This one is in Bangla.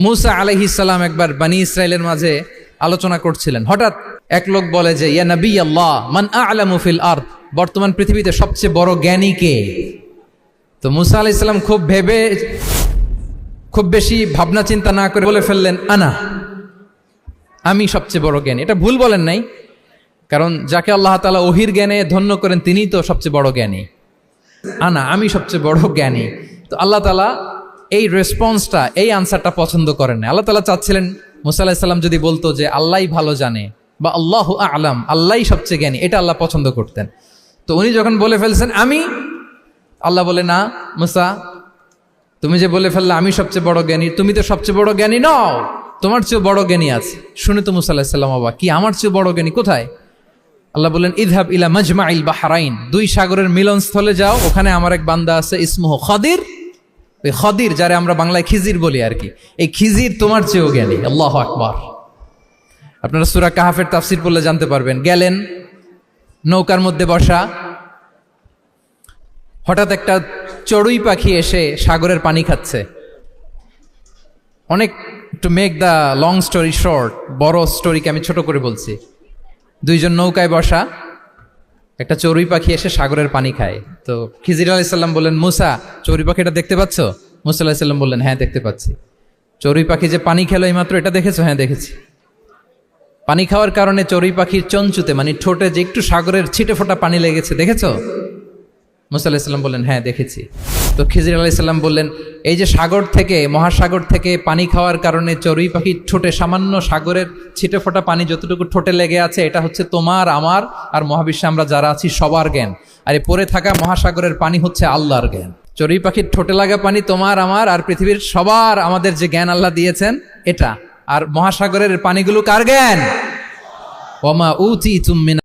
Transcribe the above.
মুসা আলাইহিস সালাম একবার বনি ইসরাইলের মাঝে আলোচনা করছিলেন। হঠাৎ এক লোক বলে যে ইয়া নবী আল্লাহ মান আ'লামু ফিল আরদ, বর্তমান পৃথিবীতে সবচেয়ে বড় জ্ঞানী কে? তো মুসা আলাইহিস সালাম খুব বেশি ভাবনা চিন্তা না করে বলে ফেললেন আনা, আমি সবচেয়ে বড় জ্ঞানী। এটা ভুল বলেন নাই, কারণ যাকে আল্লাহ তাআলা ওহির জ্ঞানে ধন্য করেন তিনিই তো সবচেয়ে বড় জ্ঞানী। আনা, আমি সবচেয়ে বড় জ্ঞানী। তো আল্লাহ তাআলা এই রেসপন্সটা, এই আনসারটা পছন্দ করেন না। আল্লাহ তাআলা চাচ্ছিলেন মুসা আলাইহিস সালাম যদি বলতো যে আল্লাহই ভালো জানে বা আল্লাহু আ'লাম, আল্লাহই সবচেয়ে জ্ঞানী, এটা আল্লাহ পছন্দ করতেন। তো উনি যখন বলে ফেলছেন আমি, আল্লাহ বলে না মুসা, তুমি যে বলে ফেললে আমি সবচেয়ে বড় জ্ঞানী, তুমি তো সবচেয়ে বড় জ্ঞানী নও, তোমার চেয়ে বড় জ্ঞানী আছে। শুনে তো মুসা আলাইহিস সালাম অবাক, কি আমার চেয়ে বড় জ্ঞানী কোথায়? আল্লাহ বললেন ইযহাব ইলা মাজমাইল বাহরাইন, দুই সাগরের মিলনস্থলে যাও, ওখানে আমার এক বান্দা আছে ইসমুহু খাদির। ওই খাদির, যারে আমরা বাংলায় খিজির বলি আর কি, এই খিজির তোমার চেয়েও জ্ঞানী। আল্লাহু আকবার। আপনারা সূরা কাহাফের তাফসীর পড়লে জানতে পারবেন। গেলেন, নৌকার মধ্যে বসা, হঠাৎ একটা চড়ুই পাখি এসে সাগরের পানি খাচ্ছে। অনেক, to make the long story short, বড় স্টোরিকে আমি ছোট করে বলছি। দুইজন নৌকায় বসা, একটা চড়ুই পাখি এসে সাগরের পানি খায়। তো খিজির আলাইহিস সালাম বললেন মুসা, চড়ুই পাখিটা দেখতে পাচ্ছ? মুসা আলাইহিস সালাম বললেন হ্যাঁ দেখতে পাচ্ছি। চড়ুই পাখি যে পানি খেলো এইমাত্র, এটা দেখেছো? হ্যাঁ দেখেছি। পানি খাওয়ার কারণে চড়ুই পাখির চঞ্চুতে মানে ঠোঁটে যে একটু সাগরের ছিটে ফোটা পানি লেগেছে, দেখেছো? মুসা আলাইহিস সালাম বললেন হ্যাঁ দেখেছি। তো খিজির আলাইহিস সালাম বললেন এই যে সাগর থেকে, মহাসাগর থেকে পানি খাওয়ার কারণে চড়ুই পাখির ঠোঁটে সামান্য সাগরের ছিটে ফোটা পানি যতটুকু ঠোঁটে লেগে আছে, এটা হচ্ছে তোমার, আমার আর মহাবিশ্বে আমরা যারা আছি সবার জ্ঞান। আর এই পড়ে থাকা মহাসাগরের পানি হচ্ছে আল্লাহর জ্ঞান। চড়ুই পাখির ঠোঁটে লাগা পানি তোমার, আমার আর পৃথিবীর সবার, আমাদের যে জ্ঞান আল্লাহ দিয়েছেন এটা। আর মহাসাগরের পানিগুলো কার জ্ঞান? ওমা উতিতুম মিন